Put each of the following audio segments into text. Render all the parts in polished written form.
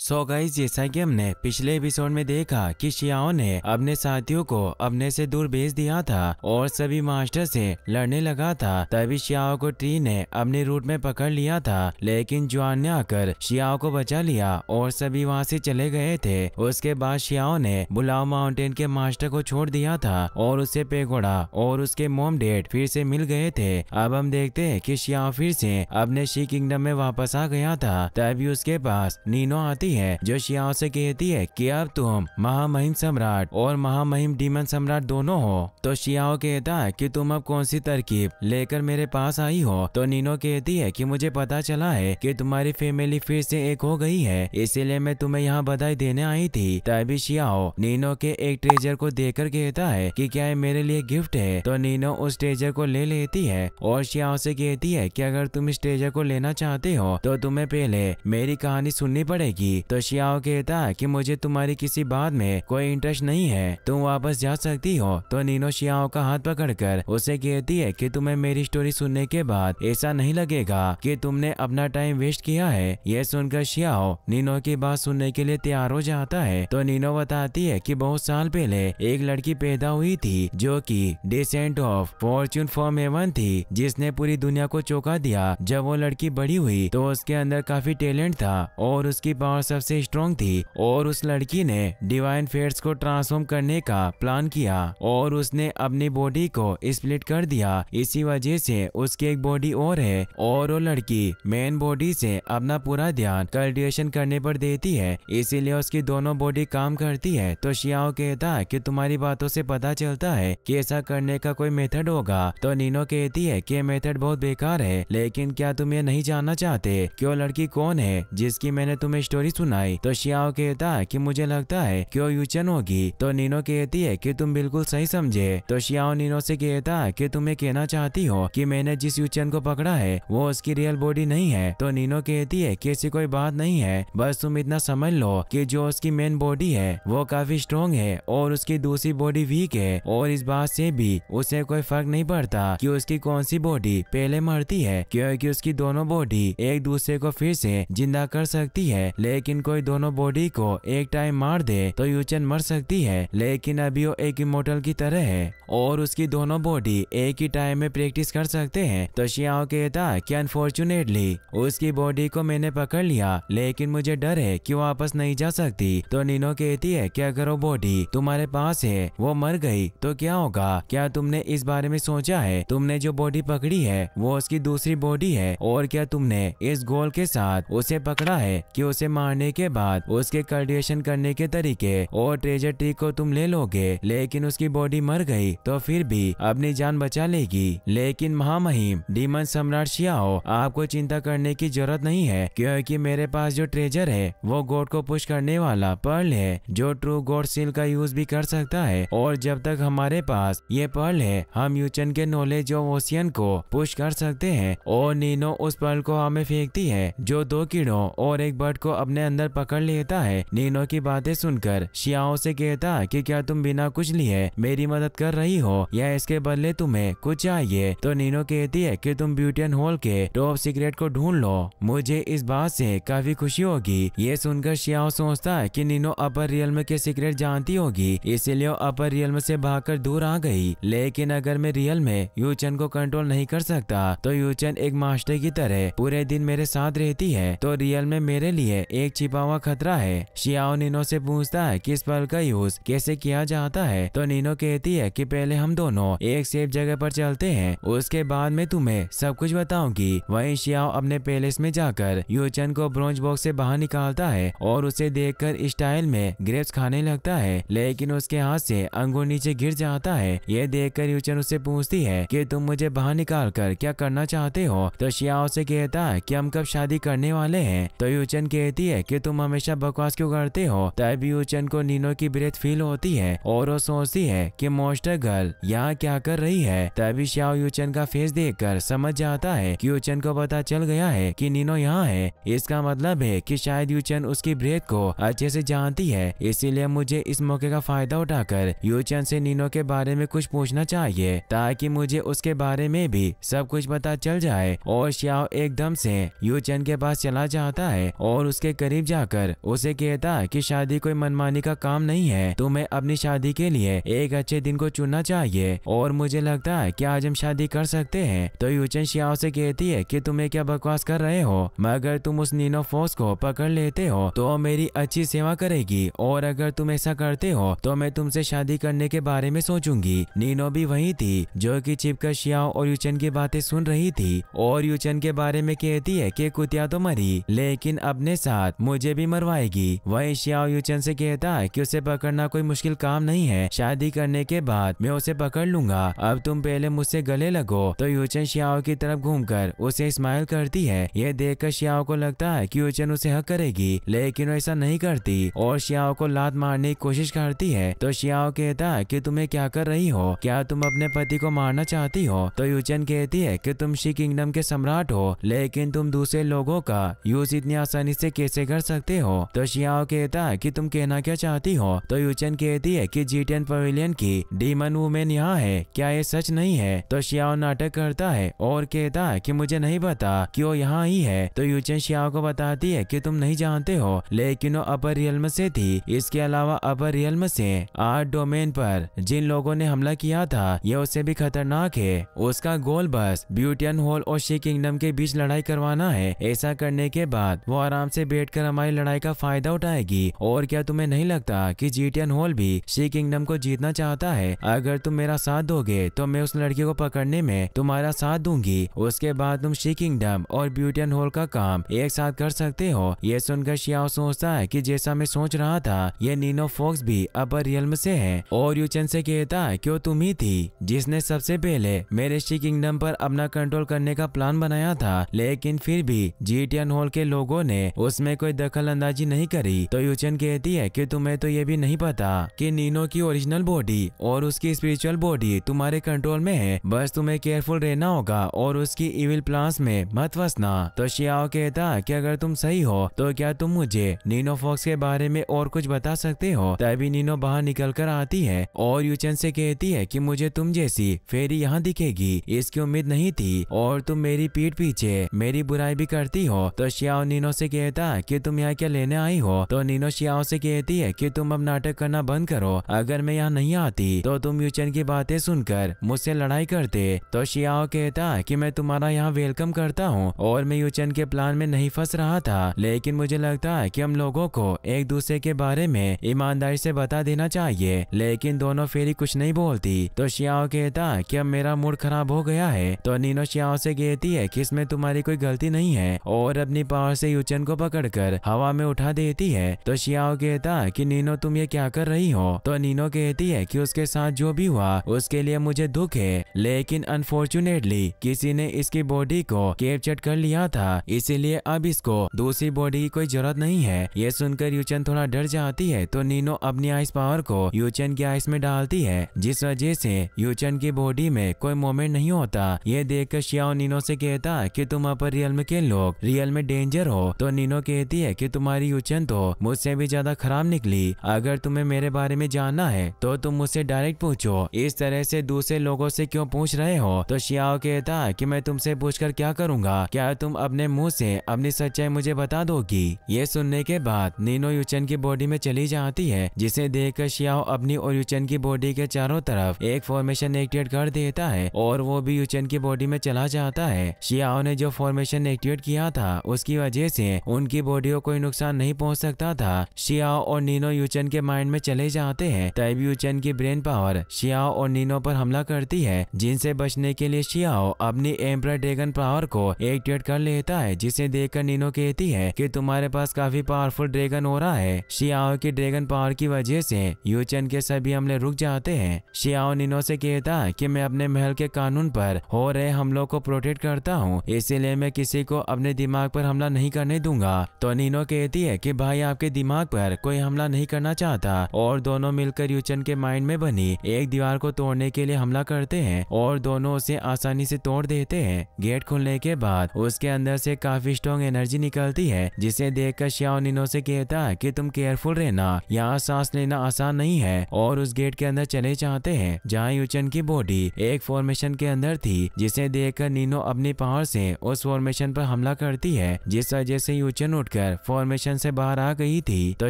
So guys, जैसा कि हमने पिछले एपिसोड में देखा कि शियाओ ने अपने साथियों को अपने से दूर भेज दिया था और सभी मास्टर से लड़ने लगा था। तभी शियाओ को ट्री ने अपने रूट में पकड़ लिया था, लेकिन जुआन ने आकर शियाओ को बचा लिया और सभी वहां से चले गए थे। उसके बाद शियाओ ने बुलाओ माउंटेन के मास्टर को छोड़ दिया था और उसे पेगोड़ा और उसके मॉम डैड फिर से मिल गए थे। अब हम देखते हैं कि शियाओ फिर से अपने शी किंगडम में वापस आ गया था। तभी उसके पास नीनो आती है जो शियाओ से कहती है कि अब तुम महामहिम सम्राट और महामहिम डीमन सम्राट दोनों हो। तो शियाओ कहता है कि तुम अब कौन सी तरकीब लेकर मेरे पास आई हो। तो नीनो कहती है कि मुझे पता चला है कि तुम्हारी फैमिली फिर से एक हो गई है, इसीलिए मैं तुम्हें यहाँ बधाई देने आई थी। तभी शियाओ नीनो के एक ट्रेजर को देखकर कहता है कि क्या ये मेरे लिए गिफ्ट है। तो नीनो उस ट्रेजर को ले लेती है और शियाओ से कहती है कि अगर तुम इस ट्रेजर को लेना चाहते हो तो तुम्हें पहले मेरी कहानी सुननी पड़ेगी। तो शियाओ कहता है कि मुझे तुम्हारी किसी बात में कोई इंटरेस्ट नहीं है, तुम वापस जा सकती हो। तो नीनो शियाओ का हाथ पकड़कर उसे कहती है कि तुम्हें मेरी स्टोरी सुनने के बाद ऐसा नहीं लगेगा कि तुमने अपना टाइम वेस्ट किया है। यह सुनकर शियाओ नीनो की बात सुनने के लिए तैयार हो जाता है। तो नीनो बताती है कि बहुत साल पहले एक लड़की पैदा हुई थी जो कि descent of Fortune from heaven थी, जिसने पूरी दुनिया को चौंका दिया। जब वो लड़की बड़ी हुई तो उसके अंदर काफी टैलेंट था और उसकी पावर सबसे स्ट्रॉन्ग थी और उस लड़की ने डिवाइन फेट्स को ट्रांसफॉर्म करने का प्लान किया और उसने अपनी बॉडी को स्प्लिट कर दिया। इसी वजह से उसकी एक बॉडी और है और वो लड़की मेन बॉडी से अपना पूरा ध्यान कल्टिवेशन करने पर देती है, इसीलिए उसकी दोनों बॉडी काम करती है। तो शियाओ कहता है कि तुम्हारी बातों से पता चलता है कि ऐसा करने का कोई मेथड होगा। तो नीनो कहती है कि मेथड बहुत बेकार है, लेकिन क्या तुम ये नहीं जानना चाहते कि वो लड़की कौन है जिसकी मैंने तुम्हें स्टोरी सुनाई। तो शियाओ कहता है कि मुझे लगता है कि वो यूचन होगी। तो नीनो कहती है कि तुम बिल्कुल सही समझे। तो शियाओ नीनो से कहता है कि तुम्हें कहना चाहती हो कि मैंने जिस यूचन को पकड़ा है वो उसकी रियल बॉडी नहीं है। तो नीनो कहती है कि ऐसी कोई बात नहीं है, बस तुम इतना समझ लो कि जो उसकी मेन बॉडी है वो काफी स्ट्रॉन्ग है और उसकी दूसरी बॉडी वीक है, और इस बात से भी उसे कोई फर्क नहीं पड़ता कि उसकी कौन सी बॉडी पहले मरती है, क्योंकि उसकी दोनों बॉडी एक दूसरे को फिर से जिंदा कर सकती है। लेकिन कोई दोनों बॉडी को एक टाइम मार दे तो यूचन मर सकती है, लेकिन अभी वो एक इमोर्टल की तरह है और उसकी दोनों बॉडी एक ही टाइम में प्रैक्टिस कर सकते हैं। तो शियाओ कहता है कि अनफॉर्चुनेटली उसकी बॉडी को मैंने पकड़ लिया, लेकिन मुझे डर है कि वो वापस नहीं जा सकती। तो नीनो कहती है कि अगर वो बॉडी तुम्हारे पास है वो मर गई तो क्या होगा, क्या तुमने इस बारे में सोचा है? तुमने जो बॉडी पकड़ी है वो उसकी दूसरी बॉडी है, और क्या तुमने इस गोल के साथ उसे पकड़ा है कि उसे मारने के बाद उसके कल्टिवेशन करने के तरीके और ट्रेजर ट्री को तुम ले लोगे, लेकिन उसकी बॉडी मर गई तो फिर भी अपनी जान बचा लेगी। लेकिन महामहिम डीमन सम्राट शियाओ, आपको चिंता करने की जरूरत नहीं है, क्योंकि मेरे पास जो ट्रेजर है वो गॉड को पुश करने वाला पर्ल है जो ट्रू गॉड सील का यूज भी कर सकता है, और जब तक हमारे पास ये पर्ल है हम यूचन के नॉलेज ऑफ ओशियन को पुश कर सकते हैं। और नीनो उस पर्ल को हमें फेंकती है जो 2 कीड़ों और एक बर्ड को अपने अंदर पकड़ लेता है। नीनो की बातें सुनकर शियाओ से कहता है कि क्या तुम बिना कुछ लिए मेरी मदद कर रही हो या इसके बदले तुम्हें कुछ चाहिए। तो नीनो कहती है कि तुम ब्यूटियन हॉल के टॉप सीक्रेट को ढूंढ लो, मुझे इस बात से काफी खुशी होगी। ये सुनकर शियाओ सोचता है कि नीनो अपर रियल्म के सीक्रेट जानती होगी, इसीलिए अपर रियल्म से भागकर दूर आ गई। लेकिन अगर मैं रियल में यूचन को कंट्रोल नहीं कर सकता तो यूचन एक मास्टर की तरह पूरे दिन मेरे साथ रहती है, तो रियल में मेरे लिए एक छिपा हुआ खतरा है। शियाओ नीनो से पूछता है कि इस पर्ल का यूज कैसे किया जाता है। तो नीनो कहती है कि पहले हम दोनों एक सेफ जगह पर चलते हैं, उसके बाद मैं तुम्हें सब कुछ बताऊंगी। वहीं शियाओ अपने पैलेस में जाकर यूचन को ब्रोंज बॉक्स से बाहर निकालता है और उसे देखकर स्टाइल में ग्रेप्स खाने लगता है, लेकिन उसके हाथ से अंगूर नीचे गिर जाता है। यह देखकर यूचन उससे पूछती है कि तुम मुझे बाहर निकाल कर क्या करना चाहते हो। तो शियाओ से कहता है कि हम कब शादी करने वाले हैं। तो यूचन कहती है कि तुम हमेशा बकवास क्यों करते हो। तभी यूचन को नीनो की ब्रेथ फील होती है और वो सोचती है कि मॉन्स्टर गर्ल यहाँ क्या कर रही है। तभी शियाओ यूचन का फेस देखकर समझ जाता है कि यूचन को पता चल गया है कि नीनो यहाँ है। इसका मतलब है कि शायद यूचन उसकी ब्रेथ को अच्छे से जानती है, इसीलिए मुझे इस मौके का फायदा उठाकर यूचन से नीनो के बारे में कुछ पूछना चाहिए ताकि मुझे उसके बारे में भी सब कुछ पता चल जाए। और शियाओ एकदम से यूचन के पास चला जाता है और उसके करीब करीब जाकर उसे कहता कि शादी कोई मनमानी का काम नहीं है, तुम्हें अपनी शादी के लिए एक अच्छे दिन को चुनना चाहिए और मुझे लगता है कि आज हम शादी कर सकते हैं। तो यूचन शियाओ से कहती है कि तुम्हें क्या बकवास कर रहे हो, मगर तुम उस नीनो फॉक्स को पकड़ लेते हो तो मेरी अच्छी सेवा करेगी, और अगर तुम ऐसा करते हो तो मैं तुमसे शादी करने के बारे में सोचूंगी। नीनो भी वही थी जो कि छिपकर शियाओ और यूचन की बातें सुन रही थी और यूचन के बारे में कहती है कि कुतिया तो मरी लेकिन अपने साथ मुझे भी मरवाएगी। वही शियाओ यूचन से कहता है कि उसे पकड़ना कोई मुश्किल काम नहीं है, शादी करने के बाद मैं उसे पकड़ लूंगा, अब तुम पहले मुझसे गले लगो। तो यूचन शियाओ की तरफ घूमकर उसे स्माइल करती है। यह देखकर शियाओ को लगता है कि यूचन उसे हक करेगी, लेकिन वो ऐसा नहीं करती और शियाओ को लात मारने की कोशिश करती है। तो शियाओ कहता है कि तुम्हें क्या कर रही हो, क्या तुम अपने पति को मारना चाहती हो। तो यूचन कहती है कि तुम शी किंगडम के सम्राट हो, लेकिन तुम दूसरे लोगों का यूज इतनी आसानी से कैसे कर सकते हो। तो शियाओ कहता है कि तुम कहना क्या चाहती हो। तो यूचन कहती है कि G10 पवेलियन की डीमन वुमेन यहाँ है, क्या ये सच नहीं है। तो शियाओ नाटक करता है और कहता है कि मुझे नहीं पता कि वो यहाँ ही है। तो यूचन शियाओ को बताती है कि तुम नहीं जानते हो, लेकिन वो अपर रियल्म से थी। इसके अलावा अपर रियल्म से 8 डोमेन पर जिन लोगों ने हमला किया था ये उससे भी खतरनाक है। उसका गोल बस ब्यूटियन हॉल और शी किंगडम के बीच लड़ाई करवाना है। ऐसा करने के बाद वो आराम से बैठकर हमारी लड़ाई का फायदा उठाएगी। और क्या तुम्हें नहीं लगता कि जीटियन हॉल भी शी किंगडम को जीतना चाहता है। अगर तुम मेरा साथ दोगे तो मैं उस लड़की को पकड़ने में तुम्हारा साथ दूंगी, उसके बाद तुम शी किंगडम और ब्यूटियन हॉल का काम एक साथ कर सकते हो। ये सुनकर शियाओ सोचता है कि जैसा मैं सोच रहा था ये नीनो फॉक्स भी अपर रियल्म से है और यूचन से कहता है कि वो तुम ही थी जिसने सबसे पहले मेरे शी किंगडम पर अपना कंट्रोल करने का प्लान बनाया था, लेकिन फिर भी जीटियन हॉल के लोगों ने उसमें कोई दखल अंदाजी नहीं करी। तो यूचन कहती है कि तुम्हें तो ये भी नहीं पता कि नीनो की ओरिजिनल बॉडी और उसकी स्पिरिचुअल बॉडी तुम्हारे कंट्रोल में है, बस तुम्हें केयरफुल रहना होगा और उसकी इविल प्लान्स में मत फंसना। तो शियाओ कहता है कि अगर तुम सही हो तो क्या तुम मुझे नीनो फॉक्स के बारे में और कुछ बता सकते हो। तभी नीनो बाहर निकल कर आती है और यूचन से कहती है कि मुझे तुम जैसी फेरी यहाँ दिखेगी, इसकी उम्मीद नहीं थी और तुम मेरी पीठ पीछे मेरी बुराई भी करती हो। तो शियाओ नीनो से कहता है कि तुम यहाँ क्या लेने आई हो। तो नीनो शियाओ से कहती है कि तुम अब नाटक करना बंद करो, अगर मैं यहाँ नहीं आती तो तुम यूचन की बातें सुनकर मुझसे लड़ाई करते। तो शियाओ कहता है कि मैं तुम्हारा यहाँ वेलकम करता हूँ और मैं यूचन के प्लान में नहीं फंस रहा था, लेकिन मुझे लगता है कि हम लोगों को एक दूसरे के बारे में ईमानदारी से बता देना चाहिए। लेकिन दोनों फेरी कुछ नहीं बोलती। तो शियाओ कहता है कि अब मेरा मूड खराब हो गया है। तो नीनो शियाओ से कहती है कि इसमें तुम्हारी कोई गलती नहीं है और अपनी पावर से यूचन को पकड़कर हवा में उठा देती है। तो शियाओ कहता है कि नीनो तुम ये क्या कर रही हो। तो नीनो कहती है कि उसके साथ जो भी हुआ उसके लिए मुझे दुख है, लेकिन अनफॉर्चुनेटली किसी ने इसकी बॉडी को कैप्चर कर लिया था, इसीलिए अब इसको दूसरी बॉडी की कोई जरूरत नहीं है। ये सुनकर यूचन थोड़ा डर जाती है। तो नीनो अपनी आइस पावर को यूचन की आइस में डालती है, जिस वजह से यूचन की बॉडी में कोई मूवमेंट नहीं होता। ये देखकर शियाओ नीनो से कहता है कि तुम अपर रियल में के लोग रियल में डेंजर हो। तो नीनो कहती है कि तुम्हारी यूचन तो मुझसे भी ज्यादा खराब निकली, अगर तुम्हें मेरे बारे में जानना है तो तुम मुझसे डायरेक्ट पूछो, इस तरह से दूसरे लोगों से क्यों पूछ रहे हो। तो शियाओ कहता है कि मैं तुमसे पूछकर क्या करूंगा, क्या तुम अपने मुंह से अपनी सच्चाई मुझे बता दोगी। ये सुनने के बाद नीनो यूचन की बॉडी में चली जाती है, जिसे देखकर शियाओ अपनी और यूचन की बॉडी के चारों तरफ एक फॉर्मेशन एक्टिवेट कर देता है और वो भी यूचन की बॉडी में चला जाता है। शियाओ ने जो फॉर्मेशन एक्टिवेट किया था उसकी वजह से उनकी बॉडी को कोई नुकसान नहीं पहुंच सकता था। शियाओ और नीनो यूचन के माइंड में चले जाते हैं। तभी यूचन की ब्रेन पावर शियाओ और नीनो पर हमला करती है, जिनसे बचने के लिए शियाओ अपनी एम्परर ड्रैगन पावर को एक्टिवेट कर लेता है, जिसे देखकर नीनो कहती है कि तुम्हारे पास काफी पावरफुल ड्रैगन हो रहा है। शियाओ की ड्रैगन पावर की वजह से यूचन के सभी हमले रुक जाते हैं। शियाओ नीनो से कहता है कि मैं अपने महल के कानून पर हो रहे हमलों को प्रोटेक्ट करता हूँ, इसीलिए मैं किसी को अपने दिमाग पर हमला नहीं करने दूंगा। तो नीनो कहती है कि भाई आपके दिमाग पर कोई हमला नहीं करना चाहता और दोनों मिलकर यूचन के माइंड में बनी एक दीवार को तोड़ने के लिए हमला करते हैं और दोनों उसे आसानी से तोड़ देते हैं। गेट खुलने के बाद उसके अंदर से काफी स्ट्रॉन्ग एनर्जी निकलती है, जिसे देखकर शियाओ नीनो से कहता है कि तुम केयरफुल रहना, यहाँ सांस लेना आसान नहीं है। और उस गेट के अंदर चले जाते हैं जहाँ यूचन की बॉडी एक फॉर्मेशन के अंदर थी, जिसे देखकर नीनो अपनी पावर से उस फॉर्मेशन पर हमला करती है, जिस वजह से यूचन उठकर देखकर फॉर्मेशन से बाहर आ गई थी तो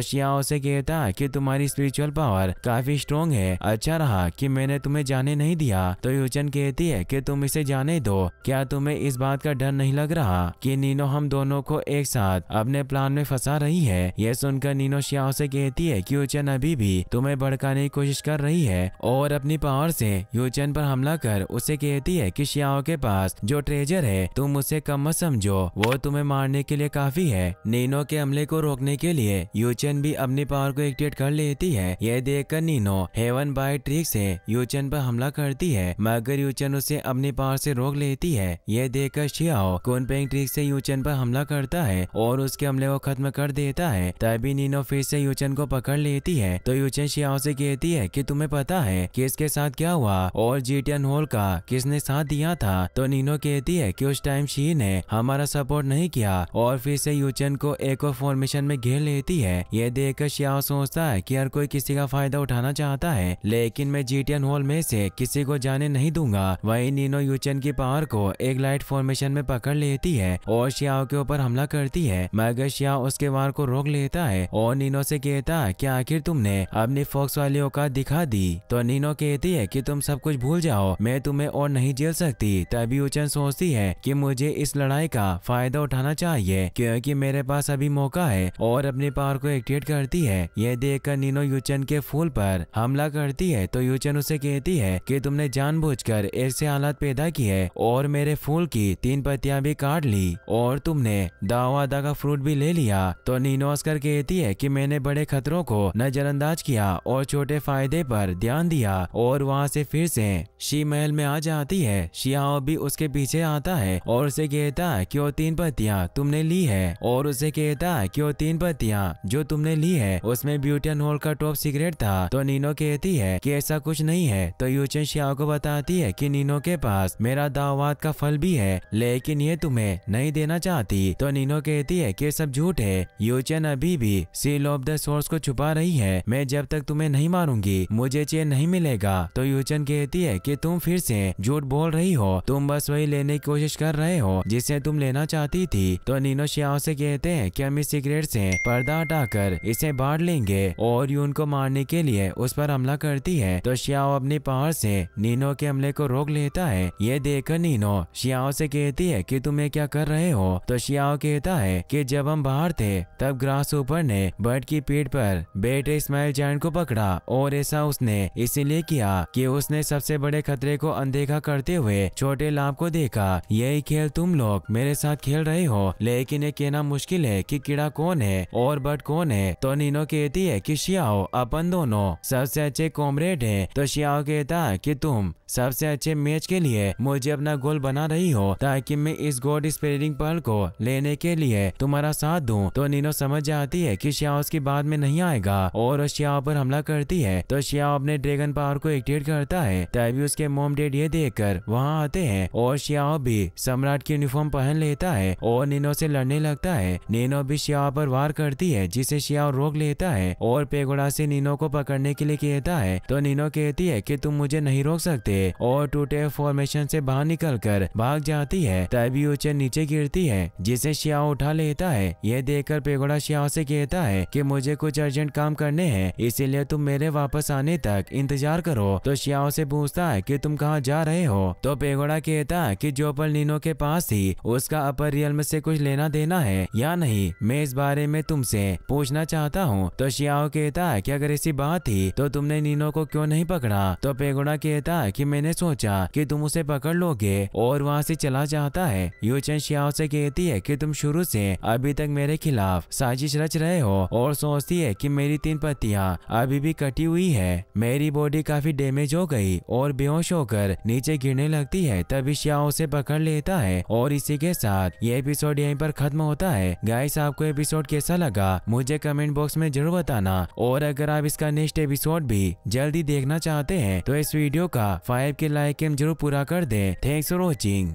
शियाओ से कहता कि तुम्हारी स्पिरिचुअल पावर काफी स्ट्रॉन्ग है, अच्छा रहा कि मैंने तुम्हें जाने नहीं दिया। तो यूचन कहती है कि तुम इसे जाने दो, क्या तुम्हें इस बात का डर नहीं लग रहा कि नीनो हम दोनों को एक साथ अपने प्लान में फंसा रही है। यह सुनकर नीनो शियाओ से कहती है कि यूचन अभी भी तुम्हें भड़काने की कोशिश कर रही है और अपनी पावर से यूचन पर हमला कर उसे कहती है कि शियाओ के पास जो ट्रेजर है तुम उसे कम मत समझो, वो तुम्हें मारने के लिए काफी है। नीनो के हमले को रोकने के लिए यूचन भी अपनी पावर को एक्टिवेट कर लेती है। यह देखकर नीनो हेवन बाय ट्रिक से यूचन पर हमला करती है, मगर यूचन उसे अपनी पावर से रोक लेती है। यह देखकर शियाओ कुनपेंग ट्रिक से यूचन पर हमला करता है और उसके हमले को खत्म कर देता है। तभी नीनो फिर से यूचन को पकड़ लेती है तो यूचन शियाओ से कहती है कि तुम्हें पता है कि इसके साथ क्या हुआ और जीटियन होल का किसने साथ दिया था। तो नीनो कहती है कि उस टाइम शी ने हमारा सपोर्ट नहीं किया और फिर से यूचन को एक और फॉर्मेशन में घेर लेती है। यह देखकर शियाओ सोचता है कि हर कोई किसी का फायदा उठाना चाहता है, लेकिन मैं जीटियन होल में से किसी को जाने नहीं दूंगा। वहीं नीनो यूचन की पावर को एक लाइट फॉर्मेशन में पकड़ लेती है और शियाओ के ऊपर हमला करती है, मगर शियाओ उसके वार को रोक लेता है और नीनो से कहता है कि आखिर तुमने अपनी फॉक्स वाली औकात दिखा दी। तो नीनो कहती है कि तुम सब कुछ भूल जाओ, मैं तुम्हें और नहीं झेल सकती। तभी यूचन सोचती है कि मुझे इस लड़ाई का फायदा उठाना चाहिए क्योंकि मेरे पास अभी मौका है और अपनी पावर को एक्टिवेट करती है। यह देखकर नीनो यूचन के फूल पर हमला करती है तो यूचन उसे कहती है कि तुमने जानबूझकर ऐसे हालात पैदा किए और मेरे फूल की 3 पत्तियां भी काट ली और तुमने दावादा का फ्रूट भी ले लिया। तो नीनो हंसकर कहती है कि मैंने बड़े खतरों को नजरअंदाज किया और छोटे फायदे पर ध्यान दिया और वहाँ से फिर से शी महल में आ जाती है। शियाओ भी उसके पीछे आता है और उसे कहता है कि वो 3 पत्तियां तुमने ली है और उसे कहता है कि वो 3 पत्तियां जो तुमने ली है उसमें ब्यूटियन होल का टॉप सीक्रेट था। तो नीनो कहती है कि ऐसा कुछ नहीं है। तो यूचन शियाओ को बताती है कि नीनो के पास मेरा दावत का फल भी है, लेकिन ये तुम्हें नहीं देना चाहती। तो नीनो कहती है कि सब झूठ है, यूचन अभी भी सील ऑफ द सोर्स को छुपा रही है, मैं जब तक तुम्हें नहीं मारूंगी मुझे चैन नहीं मिलेगा। तो यूचन कहती है कि तुम फिर से झूठ बोल रही हो, तुम बस वही लेने की कोशिश कर रहे हो जिसे तुम लेना चाहती थी। तो नीनो शियाओ से कहते हैं कि हम इस सीक्रेट से पर्दा हटाकर इसे बांट लेंगे और यून को मारने के लिए उस पर हमला करती है। तो शियाओ अपनी पावर से नीनो के हमले को रोक लेता है। ये देखकर नीनो शियाओ से कहती है कि तुम ये क्या कर रहे हो। तो शियाओ कहता है कि जब हम बाहर थे तब ग्रास ऊपर ने बर्ड की पीठ पर बैठे स्माइल जायंट को पकड़ा और ऐसा उसने इसीलिए किया कि उसने सबसे बड़े खतरे को अनदेखा करते हुए छोटे लाभ को देखा। यही खेल तुम लोग मेरे साथ खेल रहे हो, लेकिन ये कहना मुश्किल है कि कीड़ा कौन है और बर्ड कौन है। तो नीनो कहती है कि शियाओ अपन दोनों सबसे अच्छे कॉमरेड हैं। तो शियाओ कहता है कि तुम सबसे अच्छे मैच के लिए मुझे अपना गोल बना रही हो ताकि मैं इस गॉड स्पेयरिंग पर्ल को लेने के लिए तुम्हारा साथ दूं। तो नीनो समझ जाती है कि शियाओ उसकी बात में नहीं आएगा और शियाओ पर हमला करती है। तो शियाओ अपने ड्रैगन पावर को एक्टिवेट करता है। तभी उसके मॉम डैड ये देखकर वहाँ आते हैं और शियाओ भी सम्राट की यूनिफॉर्म पहन लेता है और नीनो से लड़ने लगता है। नीनो भी शियाओ पर वार करती है जिसे शियाओ रोक लेता है और पेगोडा से नीनो को पकड़ने के लिए कहता है। तो नीनो कहती है कि तुम मुझे नहीं रोक सकते और टूटे फॉर्मेशन से बाहर निकलकर भाग जाती है। तभी यूचन नीचे गिरती है जिसे शियाओ उठा लेता है। यह देखकर पेगोडा शियाओ से कहता है कि मुझे कुछ अर्जेंट काम करने हैं, इसीलिए तुम मेरे वापस आने तक इंतजार करो। तो शियाओ से पूछता है कि तुम कहाँ जा रहे हो। तो पेगोडा कहता है कि जो पल नीनो के पास थी उसका अपर रियल्म से कुछ लेना देना है या नहीं, मैं इस बारे में तुमसे पूछना चाहता हूँ। तो शियाओ कहता है कि अगर ऐसी बात थी तो तुमने नीनो को क्यों नहीं पकड़ा। तो पेगोडा कहता है कि मैंने सोचा कि तुम उसे पकड़ लोगे और वहाँ से चला जाता है। यूचन शियाओ से कहती है कि तुम शुरू से अभी तक मेरे खिलाफ साजिश रच रहे हो और सोचती है कि मेरी 3 पत्तियां अभी भी कटी हुई है। मेरी बॉडी काफी डैमेज हो गई और बेहोश होकर नीचे गिरने लगती है। तभी शियाओ से पकड़ लेता है और इसी के साथ ये एपिसोड यहीं पर खत्म होता है। गाइस, आपको एपिसोड कैसा लगा मुझे कमेंट बॉक्स में जरूर बताना और अगर आप इसका नेक्स्ट एपिसोड भी जल्दी देखना चाहते हैं तो इस वीडियो का 5 के लाइक जरूर पूरा कर दें। Thanks for watching.